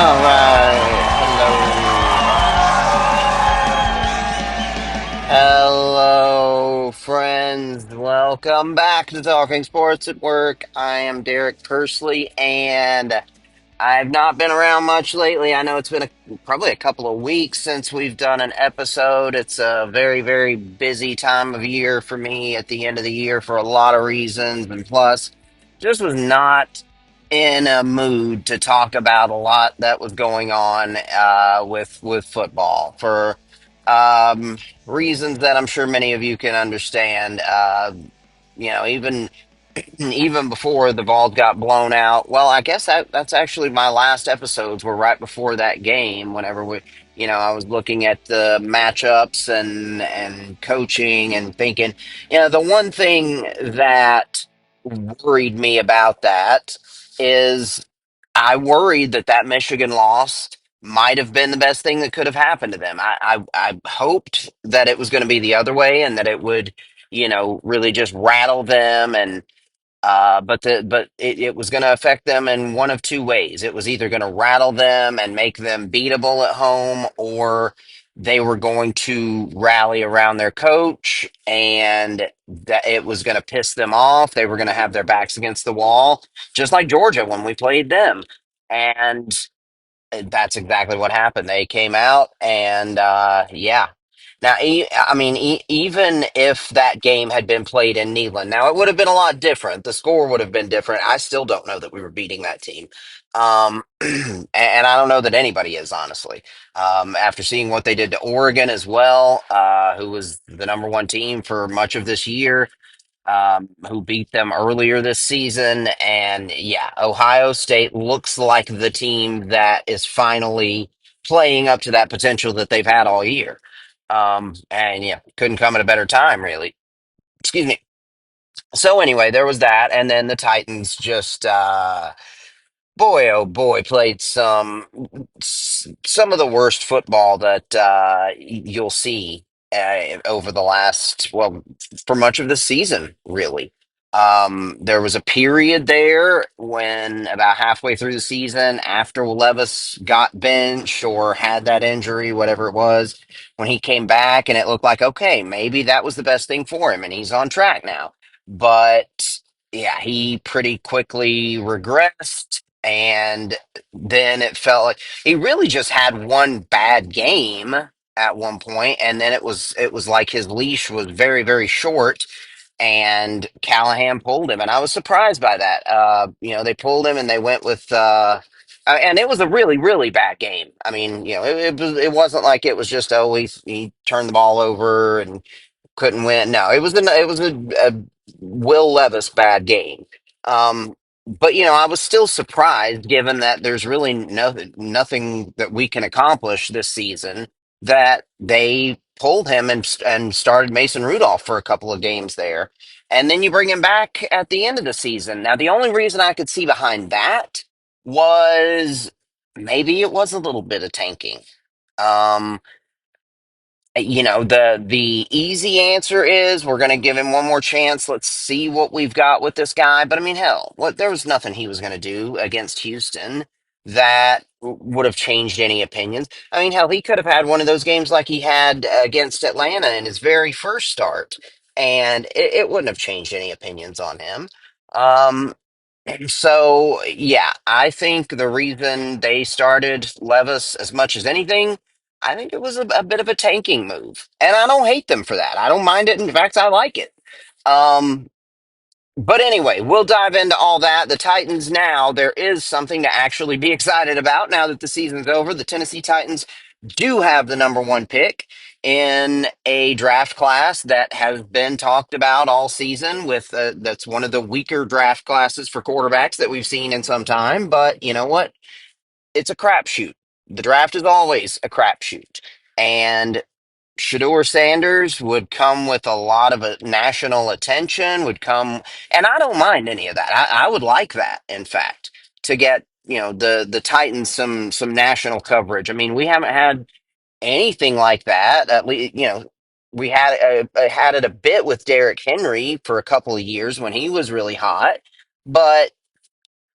All right. Hello. Hello, friends. Welcome back to Talking Sports at Work. I am Derek Persley, and I've not been around much lately. I know it's been probably a couple of weeks since we've done an episode. It's a very, very busy time of year for me at the end of the year for a lot of reasons. And plus, just was not in a mood to talk about a lot that was going on with football for um, reasons that I'm sure many of you can understand. Even even before the Vols got blown out. Well, I guess that's actually my last episodes were right before that game. Whenever I was looking at the matchups and coaching and thinking, the one thing that worried me about that is I worried that Michigan loss might have been the best thing that could have happened to them. I hoped that it was going to be the other way and that it would, really just rattle them and but it was going to affect them in one of two ways. It was either going to rattle them and make them beatable at home, or they were going to rally around their coach and that it was going to piss them off. They were going to have their backs against the wall, just like Georgia when we played them. And that's exactly what happened. They came out and yeah. Now, even if that game had been played in Neyland, now it would have been a lot different. The score would have been different. I still don't know that we were beating that team, and I don't know that anybody is honestly. After seeing what they did to Oregon as well, who was the number one team for much of this year, who beat them earlier this season. And yeah, Ohio State looks like the team that is finally playing up to that potential that they've had all year. And yeah, couldn't come at a better time, really. Excuse me. So anyway, there was that, and then the Titans just boy oh boy played some of the worst football that you'll see over the last, well, for much of the season, really. There was a period there when about halfway through the season, after Levis got benched or had that injury, whatever it was, when he came back, and it looked like, okay, maybe that was the best thing for him, and he's on track now. But yeah, he pretty quickly regressed, and then it felt like he really just had one bad game at one point, and then it was like his leash was very, very short, and Callahan pulled him, and I was surprised by that. They pulled him and they went with and it was a really, really bad game. I mean, it wasn't like it was just, oh, he turned the ball over and couldn't win. No, it was a Will Levis bad game. But I was still surprised, given that there's really nothing that we can accomplish this season, that they pulled him and started Mason Rudolph for a couple of games there, and then you bring him back at the end of the season. Now, the only reason I could see behind that was maybe it was a little bit of tanking. Um, the easy answer is we're going to give him one more chance. Let's see what we've got with this guy. But I mean, hell, what there was nothing he was going to do against Houston that would have changed any opinions. I mean, hell, he could have had one of those games like he had against Atlanta in his very first start, and it wouldn't have changed any opinions on him. Um, so yeah, I think the reason they started Levis as much as anything, I think it was a bit of a tanking move, and I don't hate them for that. I don't mind it. In fact, I like it. Um, but anyway, we'll dive into all that. The Titans now, there is something to actually be excited about now that the season's over. The Tennessee Titans do have the number one pick in a draft class that has been talked about all season with that's one of the weaker draft classes for quarterbacks that we've seen in some time. But you know what? It's a crapshoot. The draft is always a crapshoot. And Shador Sanders would come with a lot of national attention, would come, and I don't mind any of that. I would like that, in fact, to get the Titans some national coverage. I mean, we haven't had anything like that. At least we had it a bit with Derrick Henry for a couple of years when he was really hot, but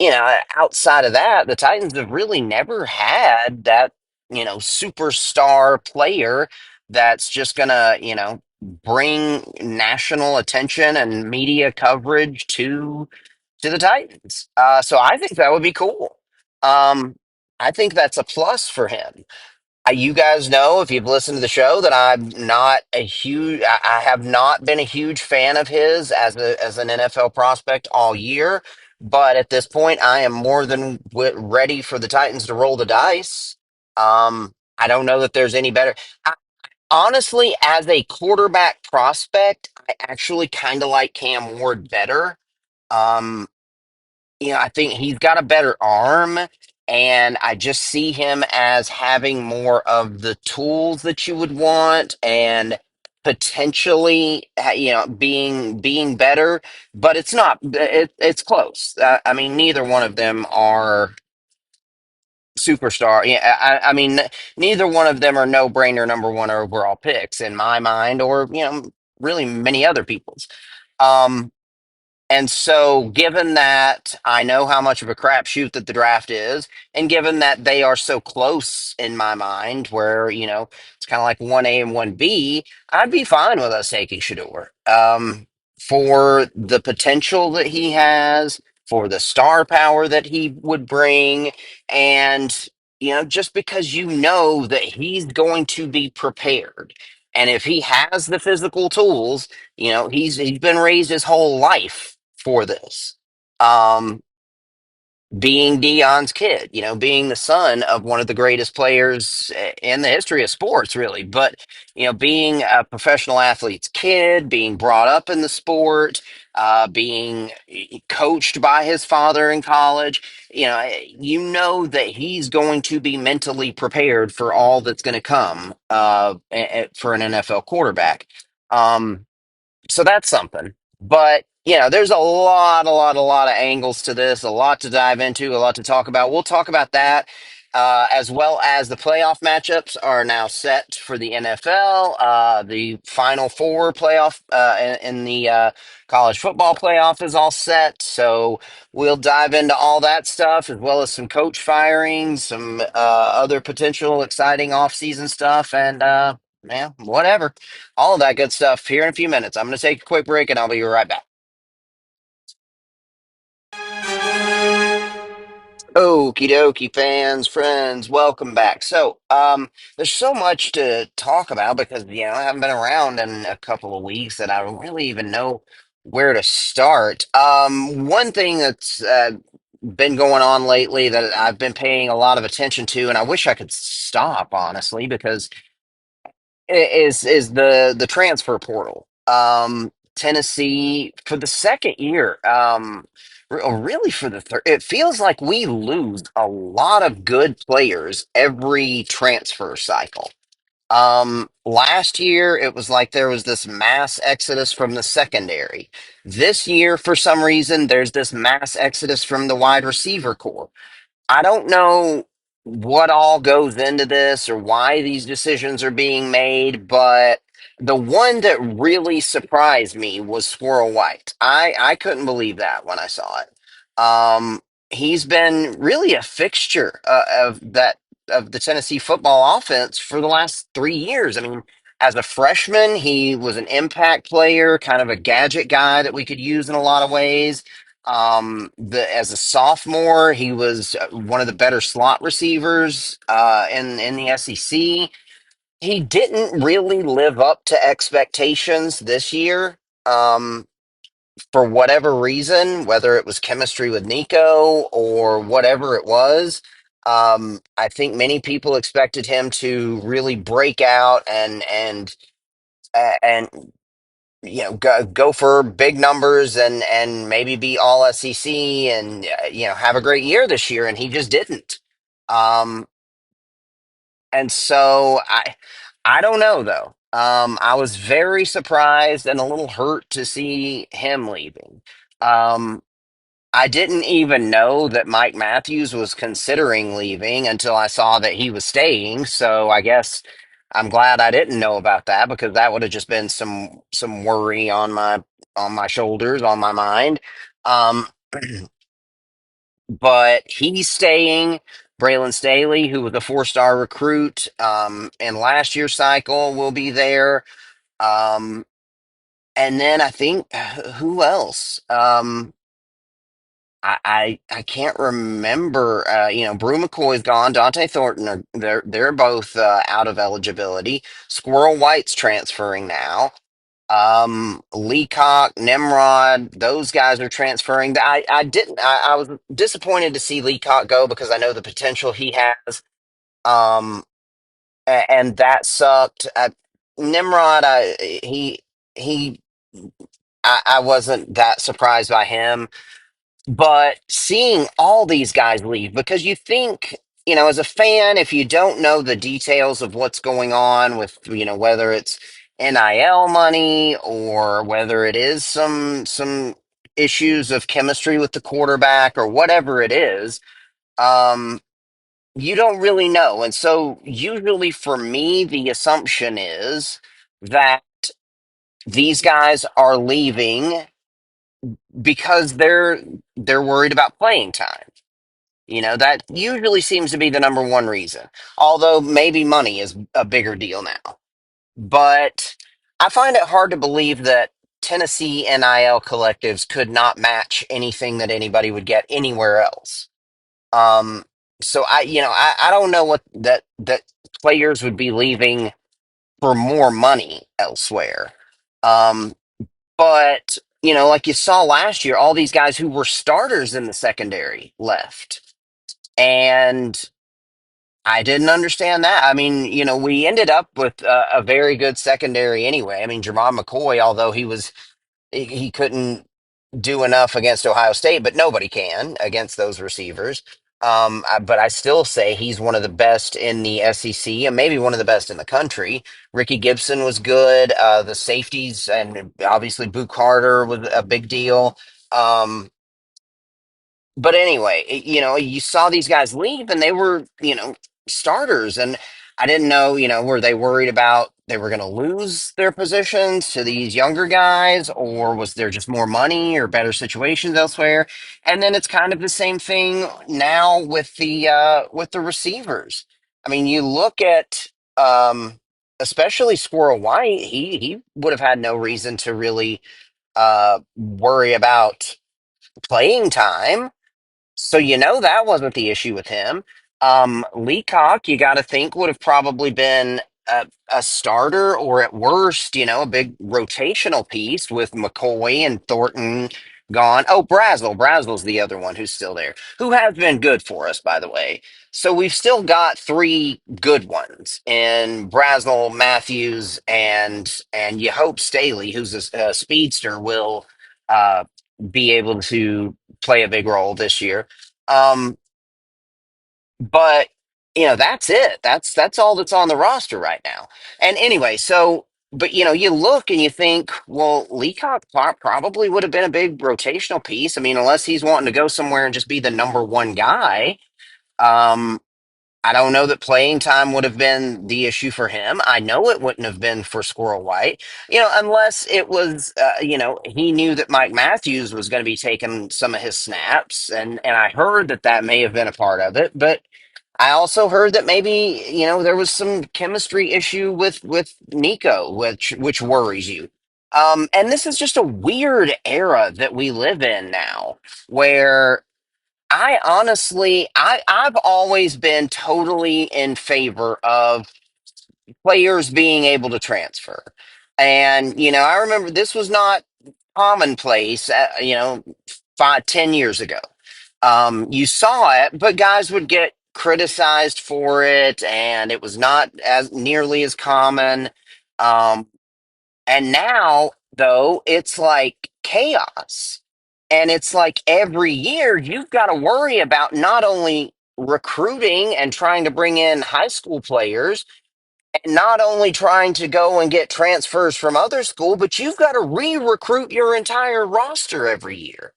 outside of that, the Titans have really never had that, superstar player that's just gonna, bring national attention and media coverage to the Titans. So I think that would be cool. Um, I think that's a plus for him. You guys know if you've listened to the show that I have not been a huge fan of his as an NFL prospect all year. But at this point, I am more than ready for the Titans to roll the dice. I don't know that there's any better. I, honestly, as a quarterback prospect, I actually kind of like Cam Ward better. Um, I think he's got a better arm, and I just see him as having more of the tools that you would want, and potentially, being better. But it's not. It's close. I mean, neither one of them are superstar. Yeah, I mean, neither one of them are no brainer number one overall picks in my mind, or really many other people's. Um, and so, given that I know how much of a crapshoot that the draft is, and given that they are so close in my mind, where it's kind of like 1A and 1B, I'd be fine with us taking Shador. For the potential that he has, for the star power that he would bring, and just because that he's going to be prepared, and if he has the physical tools, he's been raised his whole life for this. Um, being Dion's kid, being the son of one of the greatest players in the history of sports, really. But, being a professional athlete's kid, being brought up in the sport, being coached by his father in college, that he's going to be mentally prepared for all that's going to come for an NFL quarterback. Um, so that's something. But there's a lot of angles to this, a lot to dive into, a lot to talk about. We'll talk about that, as well as the playoff matchups are now set for the NFL. The Final Four playoff in the college football playoff is all set. So we'll dive into all that stuff, as well as some coach firings, some other potential exciting offseason stuff, and yeah, whatever. All of that good stuff here in a few minutes. I'm going to take a quick break and I'll be right back. Okie dokie, fans, friends, welcome back. So, there's so much to talk about because, I haven't been around in a couple of weeks that I don't really even know where to start. One thing that's been going on lately that I've been paying a lot of attention to, and I wish I could stop, honestly, because is the transfer portal. Tennessee for the second year, really for the third. It feels like we lose a lot of good players every transfer cycle. Last year it was like there was this mass exodus from the secondary. This year, for some reason, there's this mass exodus from the wide receiver core. I don't know what all goes into this or why these decisions are being made, but the one that really surprised me was Squirrel White. I couldn't believe that when I saw it. He's been really a fixture of the Tennessee football offense for the last 3 years. I mean, as a freshman, he was an impact player, kind of a gadget guy that we could use in a lot of ways. As a sophomore, he was one of the better slot receivers in the SEC. He didn't really live up to expectations this year. For whatever reason, whether it was chemistry with Nico or whatever it was. I think many people expected him to really break out and go for big numbers and maybe be all SEC and have a great year this year, and he just didn't. Um, and so I don't know though. I was very surprised and a little hurt to see him leaving. Um, I didn't even know that Mike Matthews was considering leaving until I saw that he was staying. So I guess I'm glad I didn't know about that because that would have just been some worry on my shoulders, on my mind. Um, but he's staying. Braylon Staley, who was a four-star recruit in last year's cycle, will be there. Um, and then I think who else? I can't remember. Brew McCoy's gone. Dante Thornton they're both out of eligibility. Squirrel White's transferring now. Leacock, Nimrod, those guys are transferring. I was disappointed to see Leacock go because I know the potential he has. Um, and that sucked. Nimrod, he, I wasn't that surprised by him. But seeing all these guys leave, because you think, as a fan, if you don't know the details of what's going on with, whether it's NIL money or whether it is some issues of chemistry with the quarterback or whatever it is, um, you don't really know. And so usually for me, the assumption is that these guys are leaving because they're worried about playing time. That usually seems to be the number one reason. Although maybe money is a bigger deal now. But I find it hard to believe that Tennessee NIL collectives could not match anything that anybody would get anywhere else. Um, so I don't know what that players would be leaving for more money elsewhere. Um, but like you saw last year, all these guys who were starters in the secondary left. And I didn't understand that. I mean, we ended up with a very good secondary anyway. I mean, Jermon McCoy, although he couldn't do enough against Ohio State, but nobody can against those receivers. But I still say he's one of the best in the SEC and maybe one of the best in the country. Ricky Gibson was good. The safeties and obviously Boo Carter was a big deal. Um, but anyway, you saw these guys leave and they were, starters. And I didn't know, were they worried about they were going to lose their positions to these younger guys, or was there just more money or better situations elsewhere? And then it's kind of the same thing now with the receivers. I mean, you look at especially Squirrel White, he would have had no reason to really worry about playing time, so that wasn't the issue with him. Leacock, you got to think would have probably been a starter or at worst, a big rotational piece with McCoy and Thornton gone. Oh, Brazel's the other one who's still there, who has been good for us, by the way. So we've still got three good ones in Brazel, Matthews, and you hope Staley, who's a speedster, will uh, be able to play a big role this year. Um, but that's it. That's all that's on the roster right now. And anyway, so but you look and you think, well, Leacock probably would have been a big rotational piece. I mean, unless he's wanting to go somewhere and just be the number one guy. Um, I don't know that playing time would have been the issue for him. I know it wouldn't have been for Squirrel White, unless it was, he knew that Mike Matthews was going to be taking some of his snaps, and I heard that that may have been a part of it. But I also heard that maybe there was some chemistry issue with Nico, which worries you. And this is just a weird era that we live in now, where I've always been totally in favor of players being able to transfer. And, I remember this was not commonplace, 5, 10 years ago. You saw it, but guys would get criticized for it, and it was not as nearly as common. Um, and now, though, it's like chaos. And it's like every year you've got to worry about not only recruiting and trying to bring in high school players, and not only trying to go and get transfers from other school, but you've got to re-recruit your entire roster every year.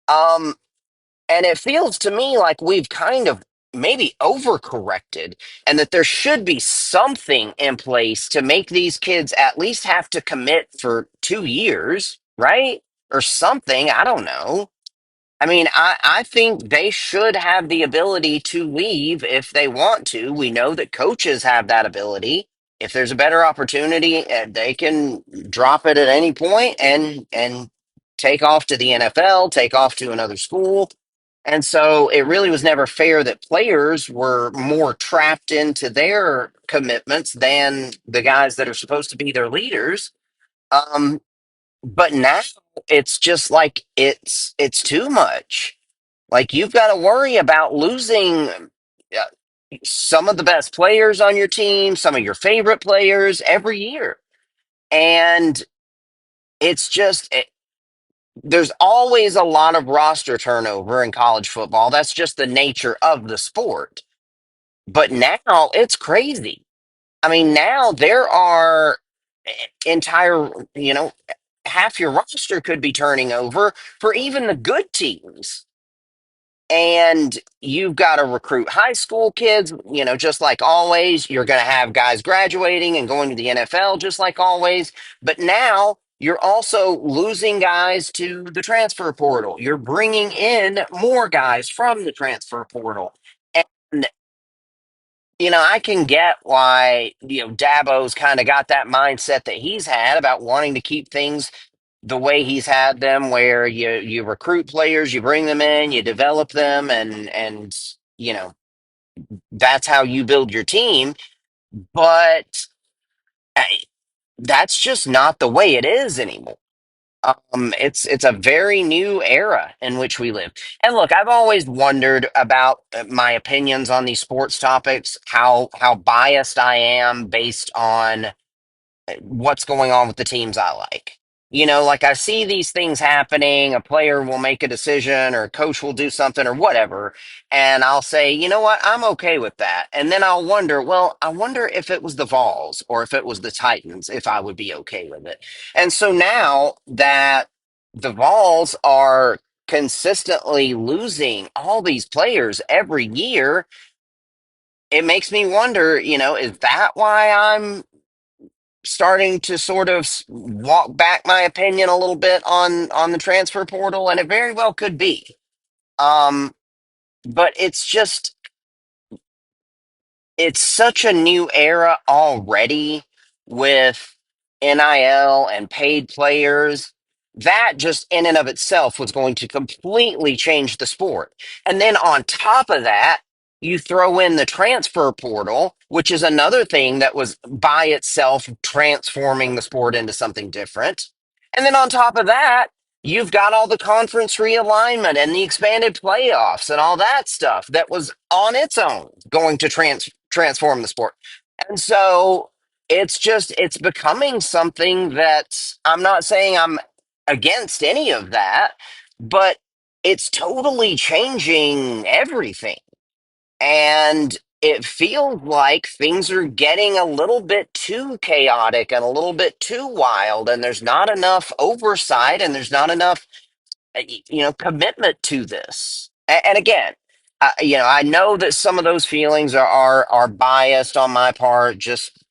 Um, and it feels to me like we've kind of maybe overcorrected and that there should be something in place to make these kids at least have to commit for 2 years, right? Or something. I don't know. I mean, I think they should have the ability to leave if they want to. We know that coaches have that ability. If there's a better opportunity, they can drop it at any point and take off to the NFL, take off to another school. And so it really was never fair that players were more trapped into their commitments than the guys that are supposed to be their leaders. Um, but now it's just like it's too much. Like you've got to worry about losing some of the best players on your team, some of your favorite players every year. And it's just there's always a lot of roster turnover in college football. That's just the nature of the sport. But now it's crazy. I mean, now there are entire, half your roster could be turning over for even the good teams. And you've got to recruit high school kids, just like always. You're going to have guys graduating and going to the NFL, just like always. But now you're also losing guys to the transfer portal. You're bringing in more guys from the transfer portal. And, I can get why, Dabo's kind of got that mindset that he's had about wanting to keep things the way he's had them, where you recruit players, you bring them in, you develop them, and you know that's how you build your team. But I, that's just not the way it is anymore. It's a very new era in which we live. And look, I've always wondered about my opinions on these sports topics, how biased I am based on what's going on with the teams I like. Like I see these things happening, a player will make a decision or a coach will do something or whatever, and I'll say, you know what, I'm okay with that. And then I'll wonder, well, I wonder if it was the Vols or if it was the Titans, if I would be okay with it. And so now that the Vols are consistently losing all these players every year, it makes me wonder, is that why I'm starting to sort of walk back my opinion a little bit on the transfer portal, and it very well could be. Um, but it's such a new era already with NIL and paid players. That just in and of itself was going to completely change the sport. And then on top of that, you throw in the transfer portal, which is another thing that was by itself transforming the sport into something different. And then on top of that, you've got all the conference realignment and the expanded playoffs and all that stuff that was on its own going to transform the sport. And so it's becoming something that I'm not saying I'm against any of that, but it's totally changing everything. And it feels like things are getting a little bit too chaotic and a little bit too wild, and there's not enough oversight and there's not enough commitment to this. And again, I know that some of those feelings are biased on my part, just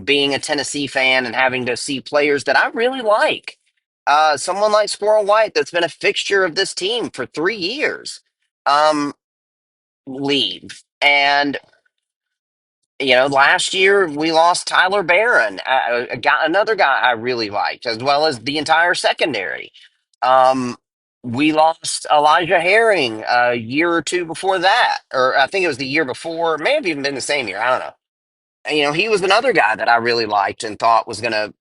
being a Tennessee fan and having to see players that I really like. Someone like Squirrel White, that's been a fixture of this team for 3 years, leave. And last year we lost Tyler Barron, another guy I really liked, as well as the entire secondary. Um, we lost Elijah Herring a year or two before that, or I think it was the year before, may have even been the same year. I don't know. And, he was another guy that I really liked and thought was gonna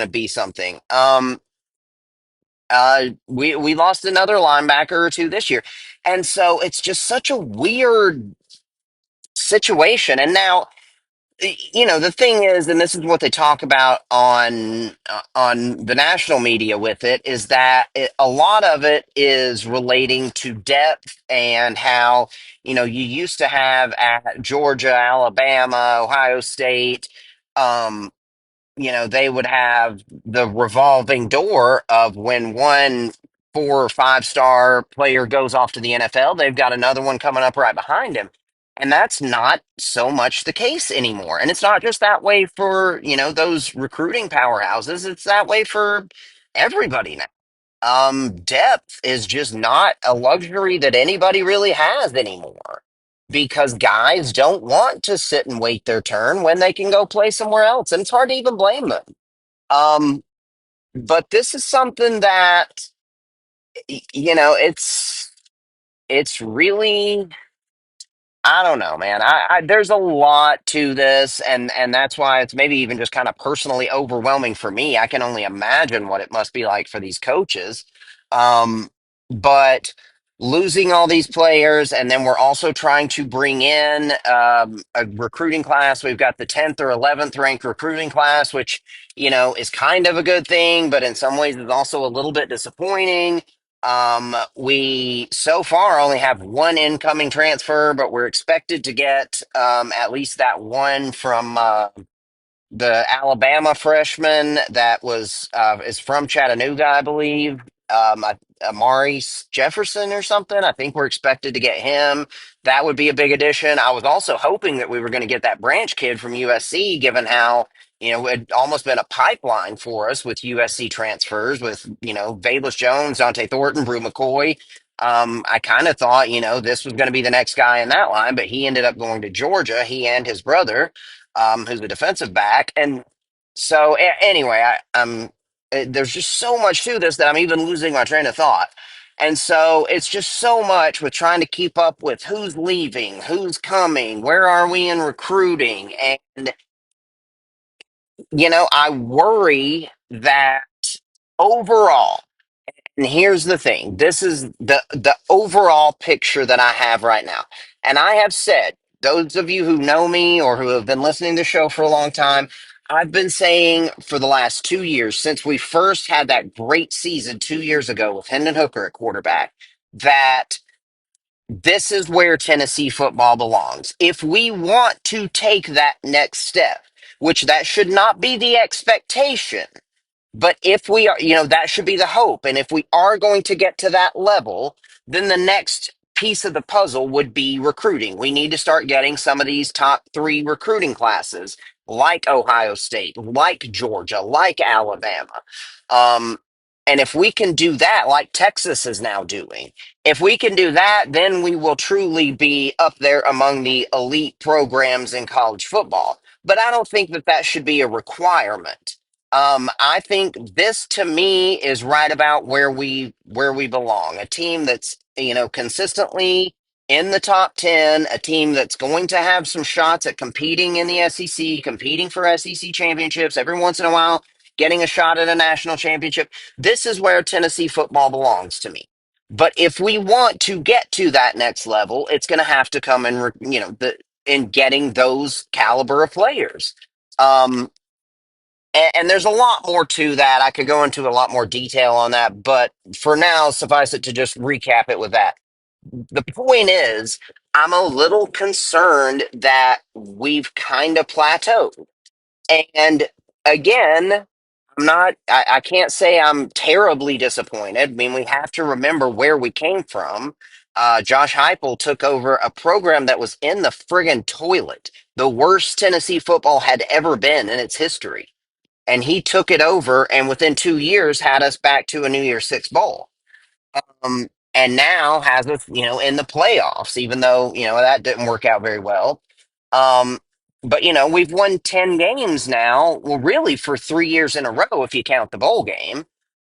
be something. We lost another linebacker or two this year, and so it's just such a weird situation. And now the thing is, and this is what they talk about on the national media with it, is that a lot of it is relating to depth and how you used to have at Georgia, Alabama, Ohio State. Um, they would have the revolving door of when one 4 or 5 star player goes off to the NFL, they've got another one coming up right behind him. And that's not so much the case anymore. And it's not just that way for, those recruiting powerhouses. It's that way for everybody now. Depth is just not a luxury that anybody really has anymore because guys don't want to sit and wait their turn when they can go play somewhere else, and it's hard to even blame them. Um, but this is something that it's really, I don't know, man. There's a lot to this, and that's why it's maybe even just kind of personally overwhelming for me. I can only imagine what it must be like for these coaches. Um, but losing all these players, and then we're also trying to bring in a recruiting class. We've got the 10th or 11th ranked recruiting class, which is kind of a good thing, but in some ways is also a little bit disappointing. We so far only have one incoming transfer, but we're expected to get at least that one from the Alabama freshman that was is from Chattanooga, I believe. Amari Jefferson or something. I think we're expected to get him. That would be a big addition. I was also hoping that we were going to get that Branch kid from USC, given how it had almost been a pipeline for us with USC transfers, with Valus Jones, Dante Thornton, Brew McCoy. I kind of thought this was going to be the next guy in that line, but he ended up going to Georgia. He and his brother, who's a defensive back. And so, anyway, there's just so much to this that I'm even losing my train of thought. And so it's just so much with trying to keep up with who's leaving, who's coming, where are we in recruiting. And, I worry that overall, and here's the thing. This is the overall picture that I have right now. And I have said, those of you who know me or who have been listening to the show for a long time, I've been saying for the last 2 years, since we first had that great season 2 years ago with Hendon Hooker at quarterback, that this is where Tennessee football belongs. If we want to take that next step, which that should not be the expectation, but if we are, that should be the hope. And if we are going to get to that level, then the next piece of the puzzle would be recruiting. We need to start getting some of these top three recruiting classes, like Ohio State, like Georgia, like Alabama. Um, and if we can do that, like Texas is now doing, if we can do that, then we will truly be up there among the elite programs in college football. But I don't think that that should be a requirement. I think this to me is right about where we belong. A team that's consistently in the top 10, a team that's going to have some shots at competing in the SEC, competing for SEC championships every once in a while, getting a shot at a national championship. This is where Tennessee football belongs to me. But if we want to get to that next level, it's going to have to come in, in getting those caliber of players. Um, and there's a lot more to that. I could go into a lot more detail on that, but for now, suffice it to just recap it with that. The point is, I'm a little concerned that we've kind of plateaued. And again, I can't say I'm terribly disappointed. I mean, we have to remember where we came from. Josh Heupel took over a program that was in the friggin' toilet, the worst Tennessee football had ever been in its history, and he took it over and within 2 years had us back to a New Year's Six bowl. And now has us, in the playoffs, even though, that didn't work out very well. Um, but, we've won 10 games now, well, really for 3 years in a row, if you count the bowl game.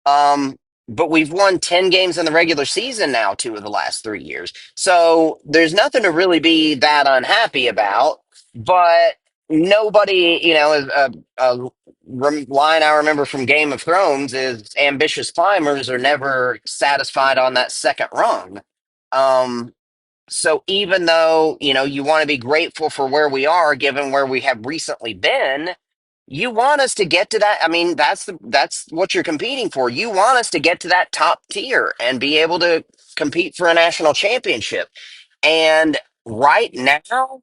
Um, but we've won 10 games in the regular season now, 2 of the last 3 years. So there's nothing to really be that unhappy about. But nobody, a line I remember from Game of Thrones is ambitious climbers are never satisfied on that second rung. Um, so even though, you want to be grateful for where we are, given where we have recently been, you want us to get to that. I mean, that's what you're competing for. You want us to get to that top tier and be able to compete for a national championship. And right now,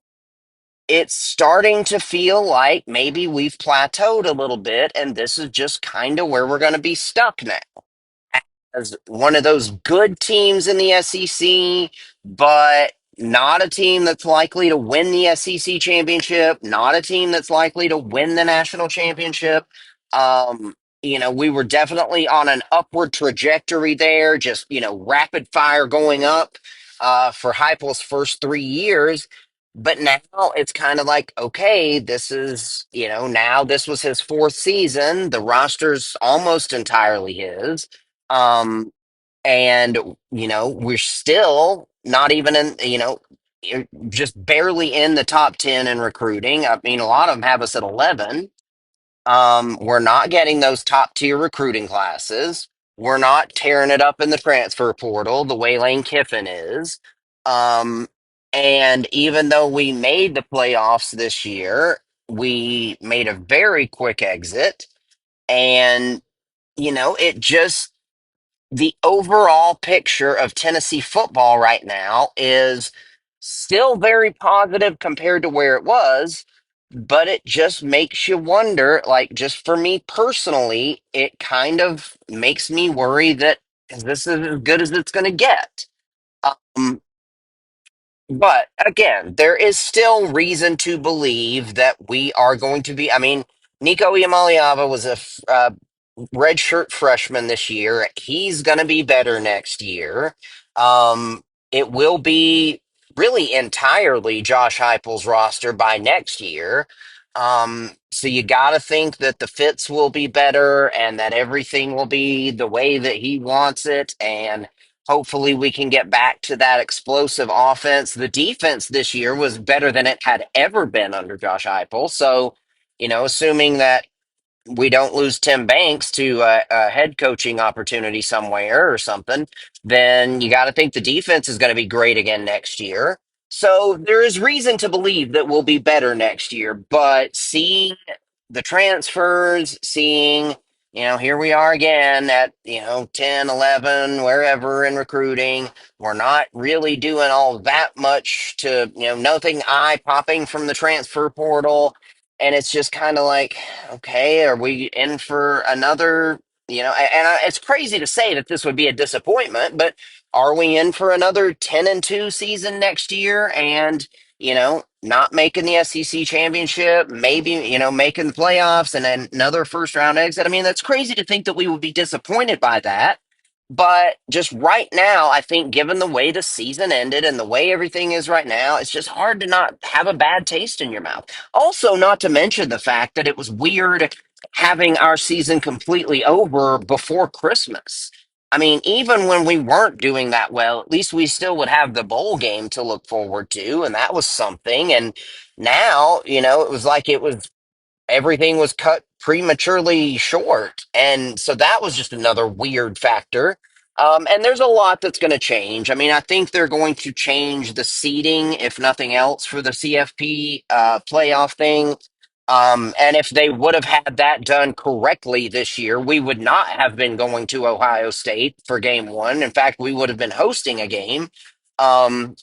it's starting to feel like maybe we've plateaued a little bit, and this is just kind of where we're going to be stuck now. As one of those good teams in the SEC, but not a team that's likely to win the SEC championship, not a team that's likely to win the national championship. we were definitely on an upward trajectory there, just, rapid fire going up for Heupel's first 3 years. But now it's kind of like, okay, this is, now this was his fourth season. The roster's almost entirely his. Um, and, we're still not even in, just barely in the top 10 in recruiting. I mean, a lot of them have us at 11. We're not getting those top tier recruiting classes. We're not tearing it up in the transfer portal the way Lane Kiffin is. Um, and even though we made the playoffs this year, we made a very quick exit. And, it just, the overall picture of Tennessee football right now is still very positive compared to where it was, but it just makes you wonder, like, just for me personally, it kind of makes me worry that this is as good as it's going to get. Um, but again, there is still reason to believe that we are going to be. I mean, Nico Iamaleava was a redshirt freshman this year. He's going to be better next year. It will be really entirely Josh Heupel's roster by next year. So you got to think that the fits will be better and that everything will be the way that he wants it. And hopefully we can get back to that explosive offense. The defense this year was better than it had ever been under Josh Heupel. So, assuming that we don't lose Tim Banks to a head coaching opportunity somewhere or something, then you got to think the defense is going to be great again next year. So there is reason to believe that we'll be better next year. But seeing the transfers, seeing, here we are again at, 10, 11, wherever in recruiting, we're not really doing all that much to, nothing eye popping from the transfer portal. And it's just kind of like, okay, are we in for another, it's crazy to say that this would be a disappointment, but are we in for another 10-2 season next year and, not making the SEC championship, maybe, making the playoffs and then another first round exit? I mean, that's crazy to think that we would be disappointed by that. But just right now, I think given the way the season ended and the way everything is right now, it's just hard to not have a bad taste in your mouth. Also, not to mention the fact that it was weird having our season completely over before Christmas. I mean, even when we weren't doing that well, at least we still would have the bowl game to look forward to, and that was something. And now, it was like it was everything was cut prematurely short. And so that was just another weird factor. And there's a lot that's going to change. I mean, I think they're going to change the seating, if nothing else, for the CFP playoff thing. And if they would have had that done correctly this year, we would not have been going to Ohio State for game one. In fact, we would have been hosting a game. Um,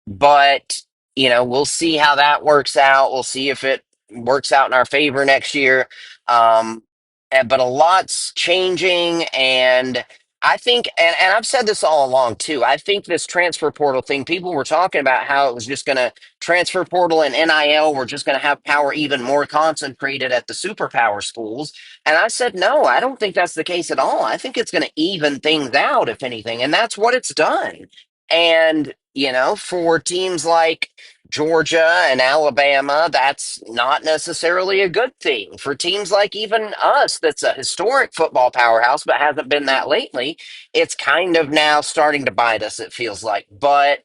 but, we'll see how that works out. We'll see if it works out in our favor next year. But a lot's changing, and I think, and I've said this all along too. I think this transfer portal thing, people were talking about how it was just going to transfer portal and NIL were just going to have power even more concentrated at the superpower schools. And I said, no, I don't think that's the case at all. I think it's going to even things out, if anything, and that's what it's done. And for teams like Georgia and Alabama, that's not necessarily a good thing. For teams like even us, that's a historic football powerhouse, but hasn't been that lately, it's kind of now starting to bite us, it feels like. But,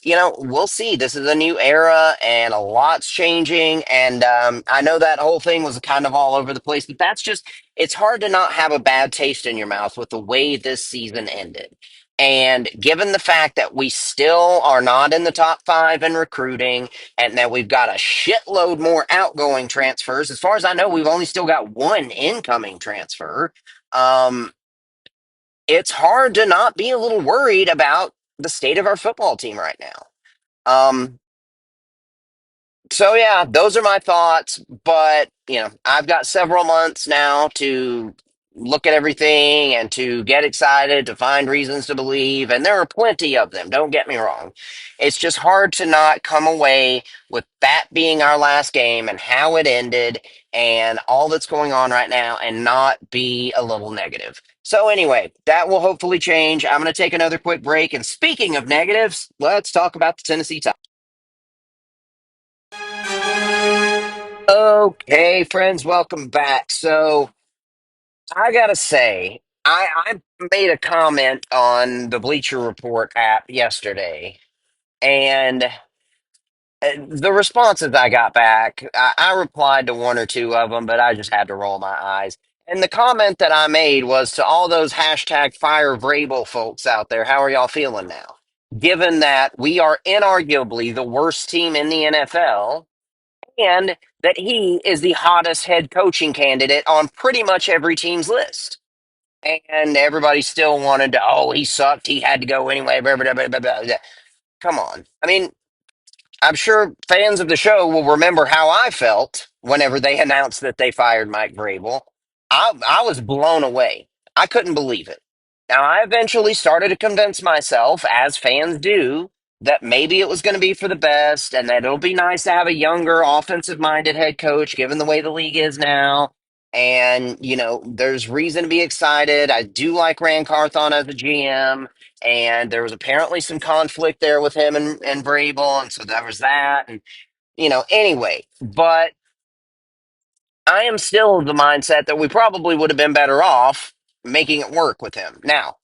we'll see. This is a new era and a lot's changing. And I know that whole thing was kind of all over the place, but that's just, it's hard to not have a bad taste in your mouth with the way this season ended. And given the fact that we still are not in the top five in recruiting and that we've got a shitload more outgoing transfers, as far as I know, we've only still got one incoming transfer. Um, it's hard to not be a little worried about the state of our football team right now. So yeah, those are my thoughts, but I've got several months now to look at everything and to get excited, to find reasons to believe. And there are plenty of them, don't get me wrong. It's just hard to not come away with that being our last game and how it ended and all that's going on right now and not be a little negative. So, anyway, that will hopefully change. I'm going to take another quick break. And speaking of negatives, let's talk about the Tennessee Titans. Okay, friends, welcome back. So, I gotta say, I made a comment on the Bleacher Report app yesterday, and the responses I got back, I replied to one or two of them, but I just had to roll my eyes. And the comment that I made was to all those hashtag fire Vrabel folks out there, how are y'all feeling now? Given that we are inarguably the worst team in the NFL, and that he is the hottest head coaching candidate on pretty much every team's list. And everybody still wanted to, oh, he sucked. He had to go anyway. Blah, blah, blah, blah, blah, blah. Come on. I mean, I'm sure fans of the show will remember how I felt whenever they announced that they fired Mike Vrabel. I was blown away. I couldn't believe it. Now, I eventually started to convince myself, as fans do, that maybe it was going to be for the best and that it'll be nice to have a younger, offensive minded head coach, given the way the league is now. And, there's reason to be excited. I do like Rand Carthon as a GM, and there was apparently some conflict there with him and Vrabel, and so there was that. And, anyway, but I am still of the mindset that we probably would have been better off making it work with him. Now,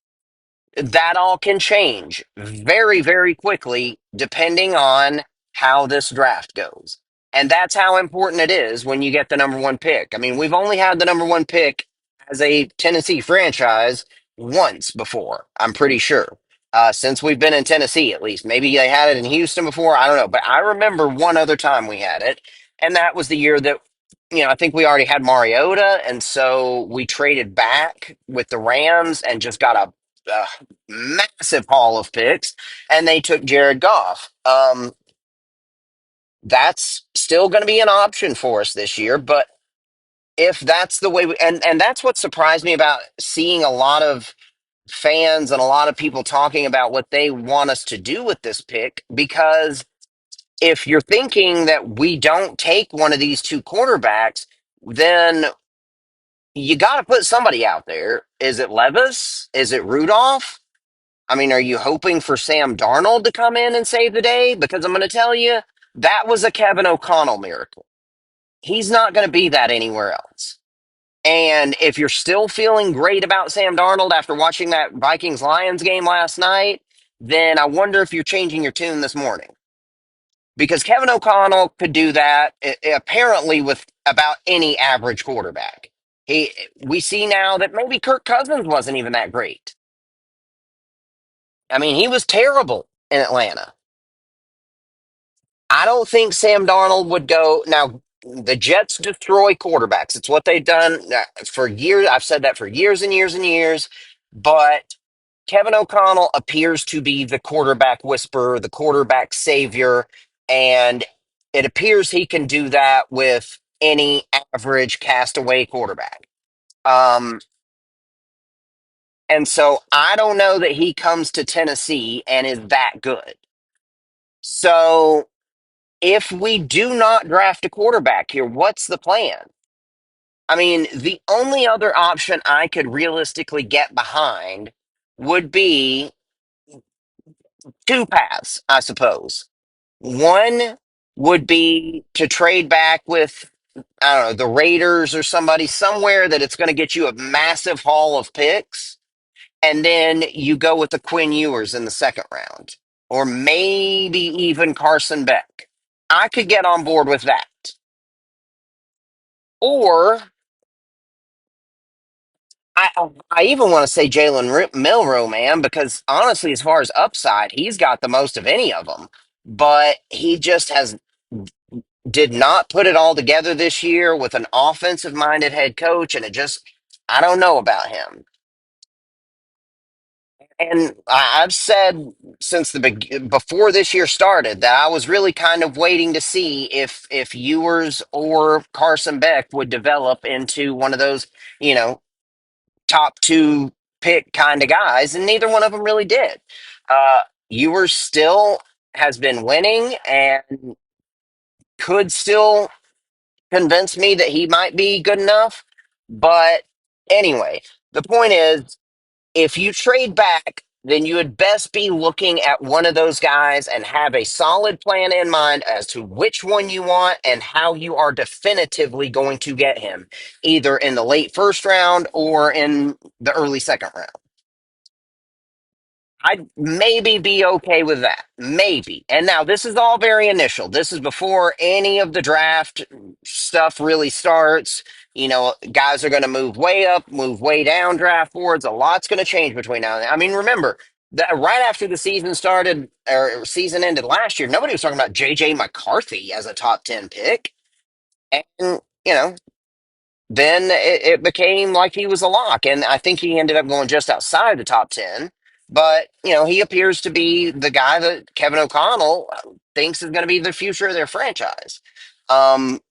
that all can change very, very quickly depending on how this draft goes. And that's how important it is when you get the number one pick. I mean, we've only had the number one pick as a Tennessee franchise once before, I'm pretty sure. Since we've been in Tennessee, at least. Maybe they had it in Houston before. I don't know. But I remember one other time we had it. And that was the year that, I think we already had Mariota. And so we traded back with the Rams and just got a massive haul of picks, and they took Jared Goff. That's still going to be an option for us this year, but if that's the way and that's what surprised me about seeing a lot of fans and a lot of people talking about what they want us to do with this pick, because if you're thinking that we don't take one of these two quarterbacks, then you got to put somebody out there. Is it Levis? Is it Rudolph? I mean, are you hoping for Sam Darnold to come in and save the day? Because I'm going to tell you, that was a Kevin O'Connell miracle. He's not going to be that anywhere else. And if you're still feeling great about Sam Darnold after watching that Vikings Lions game last night, then I wonder if you're changing your tune this morning. Because Kevin O'Connell could do that apparently with about any average quarterback. We see now that maybe Kirk Cousins wasn't even that great. I mean, he was terrible in Atlanta. I don't think Sam Darnold would go. Now, the Jets destroy quarterbacks. It's what they've done for years. I've said that for years and years and years. But Kevin O'Connell appears to be the quarterback whisperer, the quarterback savior. And it appears he can do that with any average castaway quarterback. Um, and so I don't know that he comes to Tennessee and is that good. So if we do not draft a quarterback here, what's the plan? I mean, the only other option I could realistically get behind would be two paths, I suppose. One would be to trade back with, I don't know, the Raiders or somebody somewhere that it's going to get you a massive haul of picks. And then you go with the Quinn Ewers in the second round, or maybe even Carson Beck. I could get on board with that. Or I even want to say Milrow, man, because honestly, as far as upside, he's got the most of any of them. But he just did not put it all together this year with an offensive minded head coach, and I don't know about him. And I've said since before this year started that I was really kind of waiting to see if Ewers or Carson Beck would develop into one of those, you know, top two pick kind of guys, and neither one of them really did. Uh, Ewers still has been winning and could still convince me that he might be good enough. But anyway, the point is, if you trade back, then you would best be looking at one of those guys and have a solid plan in mind as to which one you want and how you are definitively going to get him, either in the late first round or in the early second round. I'd maybe be okay with that. Maybe. And now this is all very initial. This is before any of the draft stuff really starts. You know, guys are going to move way up, move way down draft boards. A lot's going to change between now and then. I mean, remember that right after the season started or season ended last year, nobody was talking about JJ McCarthy as a top 10 pick. And, you know, then it became like he was a lock. And I think he ended up going just outside the top 10. But, you know, he appears to be the guy that Kevin O'Connell thinks is going to be the future of their franchise. Um,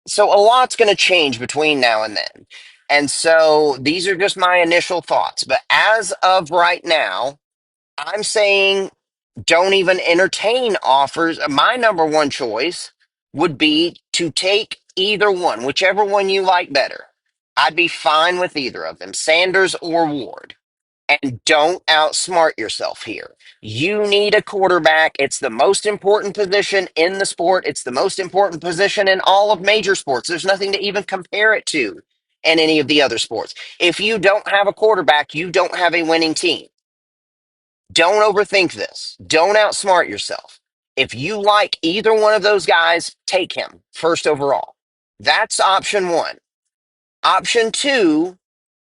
so a lot's going to change between now and then. And so these are just my initial thoughts. But as of right now, I'm saying don't even entertain offers. My number one choice would be to take either one, whichever one you like better. I'd be fine with either of them, Sanders or Ward. And don't outsmart yourself here. You need a quarterback. It's the most important position in the sport. It's the most important position in all of major sports. There's nothing to even compare it to in any of the other sports. If you don't have a quarterback, you don't have a winning team. Don't overthink this. Don't outsmart yourself. If you like either one of those guys, take him first overall. That's option one. Option two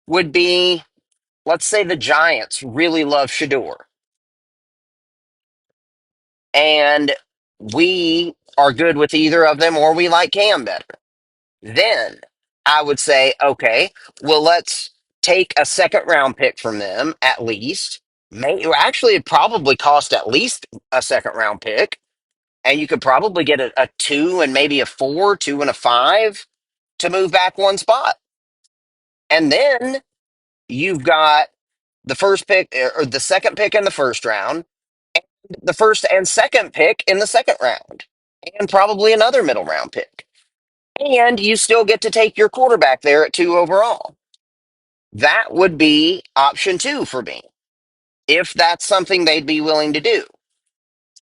would be, let's say the Giants really love Shador and we are good with either of them or we like Cam better. Then I would say, okay, well, let's take a second round pick from them at least. Actually, it probably cost at least a second round pick. And you could probably get a two and maybe a four, two and a five to move back one spot. And then you've got the first pick or the second pick in the first round, the first and second pick in the second round, and probably another middle round pick. And you still get to take your quarterback there at two overall. That would be option two for me, if that's something they'd be willing to do.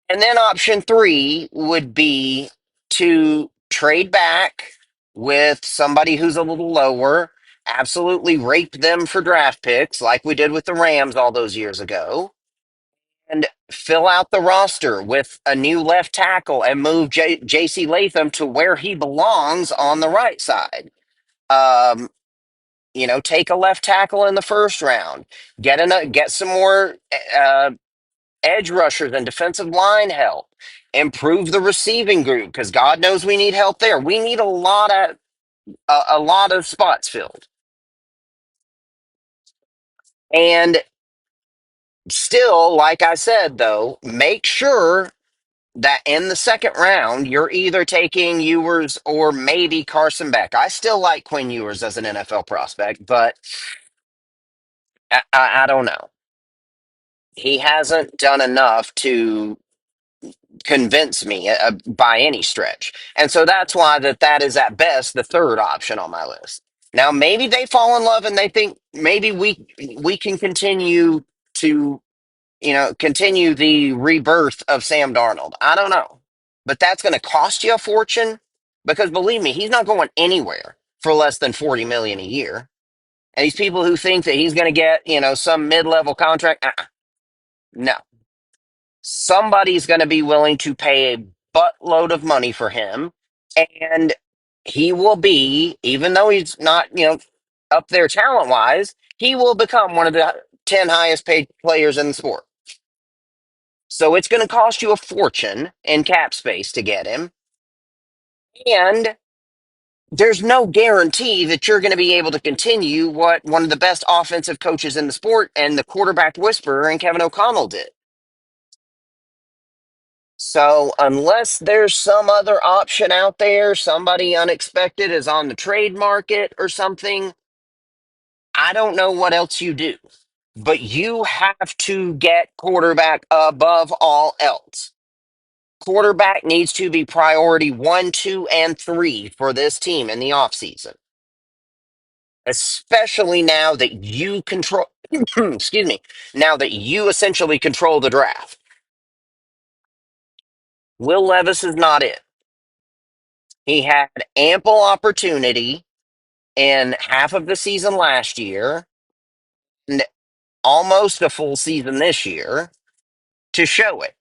And then option three would be to trade back with somebody who's a little lower, absolutely rape them for draft picks like we did with the Rams all those years ago, and fill out the roster with a new left tackle and move J.C. Latham to where he belongs on the right side. Um, you know, take a left tackle in the first round, get some more uh, edge rushers and defensive line help, improve the receiving group because God knows we need help there. We need a lot of spots filled, and still, like I said, though, make sure that in the second round you're either taking Ewers or maybe Carson Beck. I still like Quinn Ewers as an NFL prospect, but I don't know. He hasn't done enough to convince me by any stretch. And so that's why that is at best the third option on my list. Now maybe they fall in love and they think maybe we can continue to, you know, continue the rebirth of Sam Darnold. I don't know. But that's going to cost you a fortune because believe me, he's not going anywhere for less than 40 million a year. And these people who think that he's going to get, you know, some mid-level contract, no. Somebody's going to be willing to pay a buttload of money for him, and he will be, even though he's not, you know, up there talent wise, he will become one of the 10 highest paid players in the sport. So it's going to cost you a fortune in cap space to get him, and there's no guarantee that you're going to be able to continue what one of the best offensive coaches in the sport and the quarterback whisperer and Kevin O'Connell did. So, unless there's some other option out there, somebody unexpected is on the trade market or something, I don't know what else you do, but you have to get quarterback above all else. Quarterback needs to be priority one, two, and three for this team in the offseason, especially now that you control, excuse me, now that you essentially control the draft. Will Levis is not it. He had ample opportunity in half of the season last year and almost a full season this year to show it.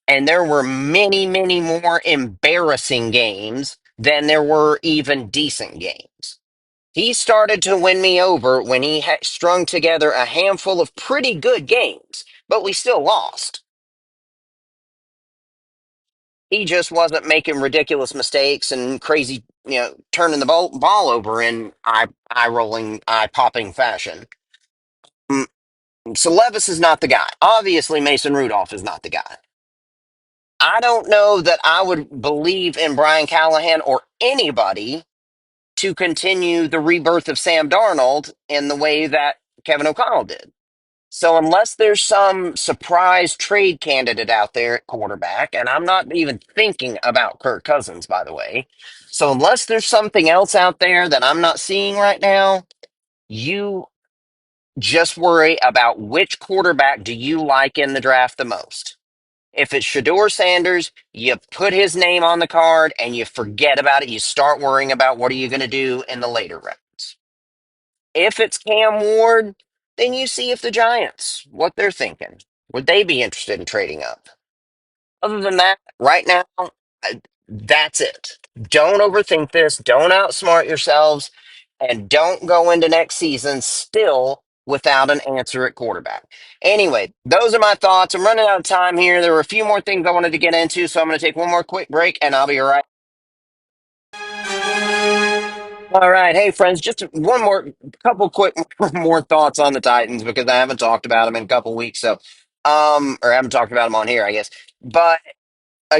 And there were many, many more embarrassing games than there were even decent games. He started to win me over when he had strung together a handful of pretty good games, but we still lost. He just wasn't making ridiculous mistakes and crazy, turning the ball over in eye rolling, eye popping fashion. Mm, So Levis is not the guy. Obviously, Mason Rudolph is not the guy. I don't know that I would believe in Brian Callahan or anybody to continue the rebirth of Sam Darnold in the way that Kevin O'Connell did. So unless there's some surprise trade candidate out there at quarterback, and I'm not even thinking about Kirk Cousins, by the way. So unless there's something else out there that I'm not seeing right now, you just worry about which quarterback do you like in the draft the most. If it's Shador Sanders, you put his name on the card and you forget about it. You start worrying about what are you going to do in the later rounds. If it's Cam Ward, then you see if the Giants, what they're thinking. Would they be interested in trading up? Other than that, right now, that's it. Don't overthink this. Don't outsmart yourselves. And don't go into next season still without an answer at quarterback. Anyway, those are my thoughts. I'm running out of time here. There were a few more things I wanted to get into, so I'm going to take one more quick break and I'll be right. All right. Hey, friends, just one more, couple quick more thoughts on the Titans because I haven't talked about them in a couple weeks. So, or I haven't talked about them on here, I guess. But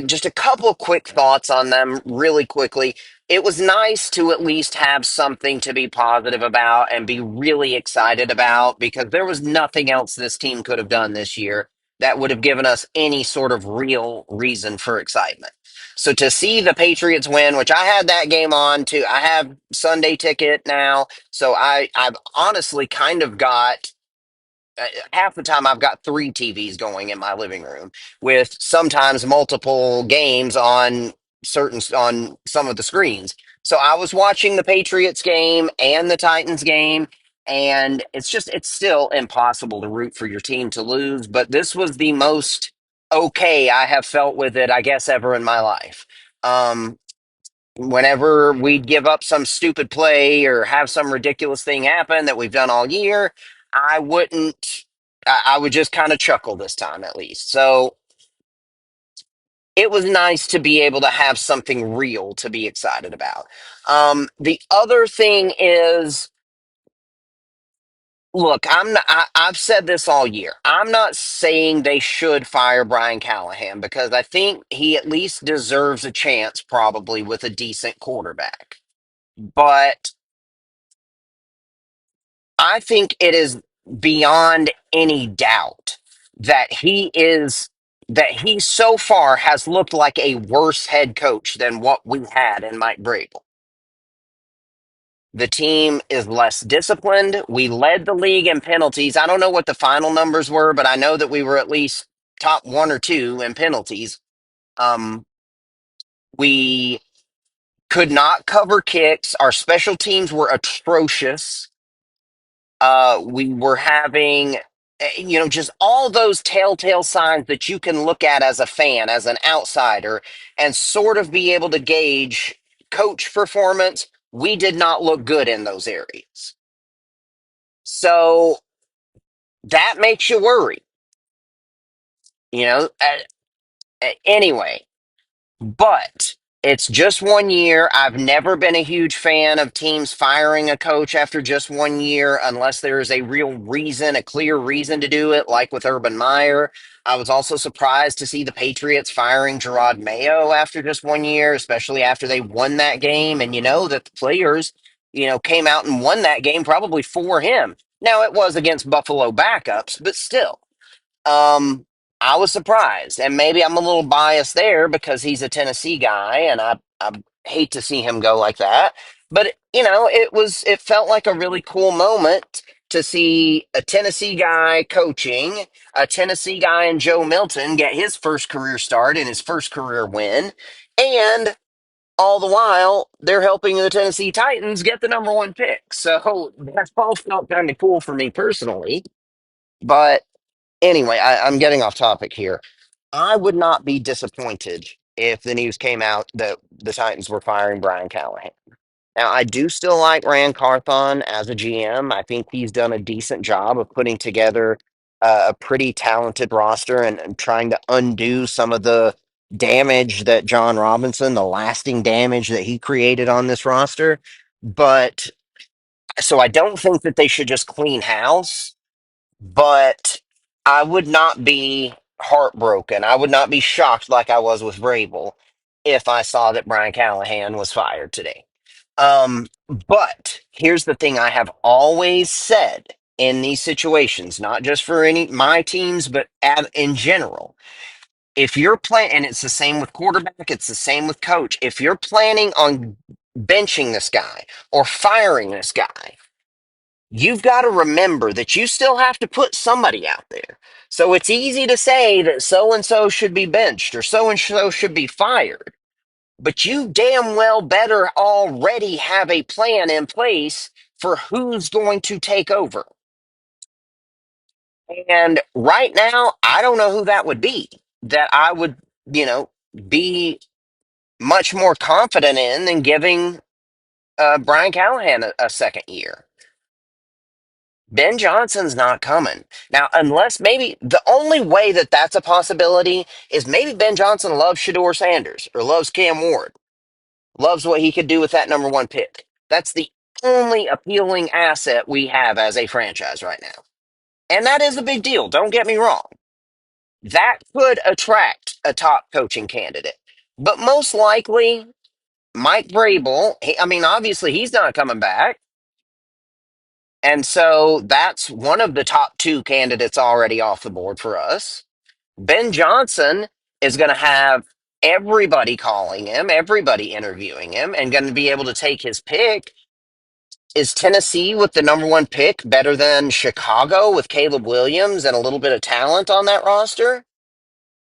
just a couple of quick thoughts on them really quickly. It was nice to at least have something to be positive about and be really excited about because there was nothing else this team could have done this year that would have given us any sort of real reason for excitement. So to see the Patriots win, which I had that game on too, I have Sunday ticket now, so I've honestly kind of got half the time I've got three TVs going in my living room with sometimes multiple games on on some of the screens. So I was watching the Patriots game and the Titans game, and it's still impossible to root for your team to lose, but this was the most okay I have felt with it, I guess, ever in my life. Um, Whenever we'd give up some stupid play or have some ridiculous thing happen that we've done all year, I wouldn't, I would just kind of chuckle this time at least. So it was nice to be able to have something real to be excited about. The other thing is, look, I've said this all year. I'm not saying they should fire Brian Callahan because I think he at least deserves a chance, probably with a decent quarterback. But I think it is beyond any doubt that he so far has looked like a worse head coach than what we had in Mike Vrabel. The team is less disciplined. We led the league in penalties. I don't know what the final numbers were, but I know that we were at least top one or two in penalties. Um, we could not cover kicks. Our special teams were atrocious. We were having, just all those telltale signs that you can look at as a fan, as an outsider, and sort of be able to gauge coach performance. We did not look good in those areas. So that makes you worry, you know. Anyway, but it's just 1 year. I've never been a huge fan of teams firing a coach after just 1 year unless there is a real reason, a clear reason to do it, like with Urban Meyer. I was also surprised to see the Patriots firing Gerard Mayo after just 1 year, especially after they won that game. And you know that the players, came out and won that game probably for him. Now it was against Buffalo backups, but still. Um, I was surprised, and maybe I'm a little biased there because he's a Tennessee guy, and I hate to see him go like that. But it felt like a really cool moment to see a Tennessee guy coaching, a Tennessee guy and Joe Milton get his first career start and his first career win, and all the while they're helping the Tennessee Titans get the number one pick. So that's all felt kind of cool for me personally, but. Anyway, I'm getting off topic here. I would not be disappointed if the news came out that the Titans were firing Brian Callahan. Now, I do still like Rand Carthon as a GM. I think he's done a decent job of putting together a pretty talented roster and trying to undo some of the damage that John Robinson, the lasting damage that he created on this roster. But so I don't think that they should just clean house, but I would not be heartbroken. I would not be shocked like I was with Vrabel if I saw that Brian Callahan was fired today. But here's the thing I have always said in these situations, not just for any my teams, but in general. If you're playing, and it's the same with quarterback, it's the same with coach. If you're planning on benching this guy or firing this guy, you've got to remember that you still have to put somebody out there. So it's easy to say that so and so should be benched or so and so should be fired, but you damn well better already have a plan in place for who's going to take over. And right now, I don't know who that would be that I would, you know, be much more confident in than giving Brian Callahan a second year. Ben Johnson's not coming. Now, unless maybe the only way that that's a possibility is maybe Ben Johnson loves Shador Sanders or loves Cam Ward, loves what he could do with that number one pick. That's the only appealing asset we have as a franchise right now. And that is a big deal. Don't get me wrong. That could attract a top coaching candidate. But most likely, Mike Vrabel, I mean, obviously he's not coming back. And so that's one of the top two candidates already off the board for us. Ben Johnson is going to have everybody calling him, everybody interviewing him, and going to be able to take his pick. Is Tennessee with the number one pick better than Chicago with Caleb Williams and a little bit of talent on that roster?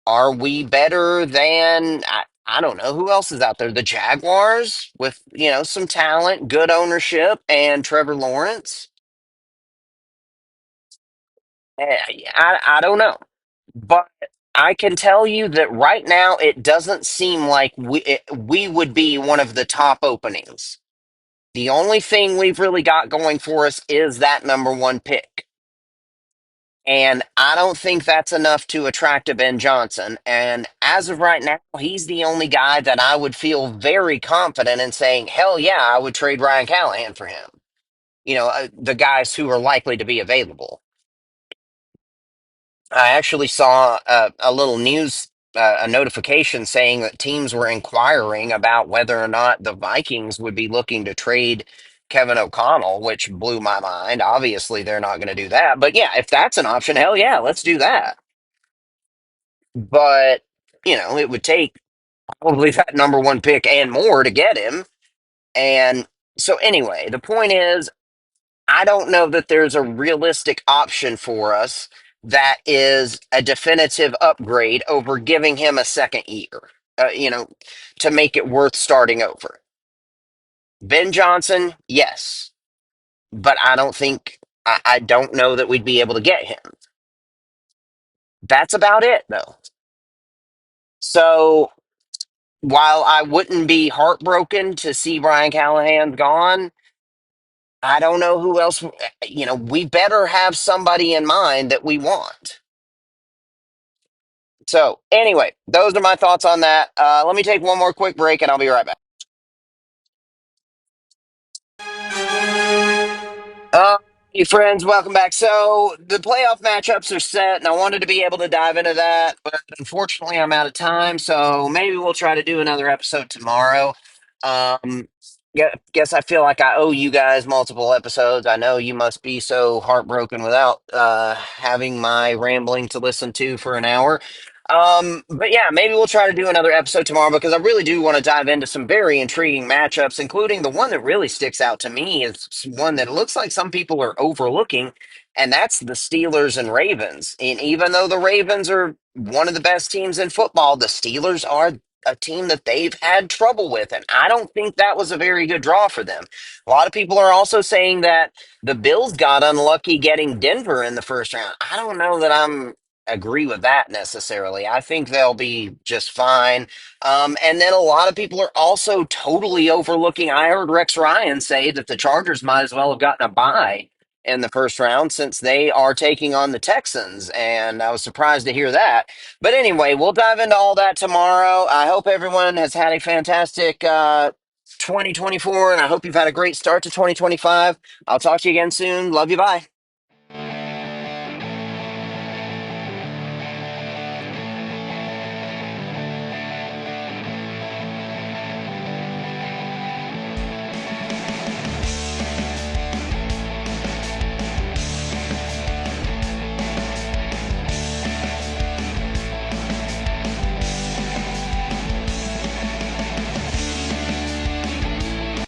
Are we better than, I don't know, who else is out there? The Jaguars with, some talent, good ownership, and Trevor Lawrence? I don't know. But I can tell you that right now it doesn't seem like we would be one of the top openings. The only thing we've really got going for us is that number one pick. And I don't think that's enough to attract a Ben Johnson. And as of right now, he's the only guy that I would feel very confident in saying, hell yeah, I would trade Ryan Callahan for him. The guys who are likely to be available. I actually saw a little news, a notification saying that teams were inquiring about whether or not the Vikings would be looking to trade Kevin O'Connell, which blew my mind. Obviously, they're not going to do that. But yeah, if that's an option, hell yeah, let's do that. But, it would take probably that number one pick and more to get him. And so, anyway, the point is, I don't know that there's a realistic option for us that is a definitive upgrade over giving him a second year, to make it worth starting over. Ben Johnson, yes, but I don't know that we'd be able to get him. That's about it, though. So while I wouldn't be heartbroken to see Brian Callahan gone, I don't know who else. We better have somebody in mind that we want. So, anyway, those are my thoughts on that. Let me take one more quick break and I'll be right back. Hey, friends, welcome back. So, the playoff matchups are set, and I wanted to be able to dive into that, but unfortunately, I'm out of time. So, maybe we'll try to do another episode tomorrow. Um, guess I feel like I owe you guys multiple episodes. I know you must be so heartbroken without having my rambling to listen to for an hour. But yeah, maybe we'll try to do another episode tomorrow because I really do want to dive into some very intriguing matchups, including the one that really sticks out to me is one that looks like some people are overlooking, and that's the Steelers and Ravens. And even though the Ravens are one of the best teams in football, the Steelers are a team that they've had trouble with, and I don't think that was a very good draw for them. A lot of people are also saying that the Bills got unlucky getting Denver in the first round. I don't know that I'm agree with that necessarily. I think they'll be just fine. And then a lot of people are also totally overlooking. I heard Rex Ryan say that the Chargers might as well have gotten a bye in the first round since they are taking on the Texans, and I was surprised to hear that. But anyway, we'll dive into all that tomorrow. I hope everyone has had a fantastic 2024, and I hope you've had a great start to 2025. I'll talk to you again soon. Love you. Bye.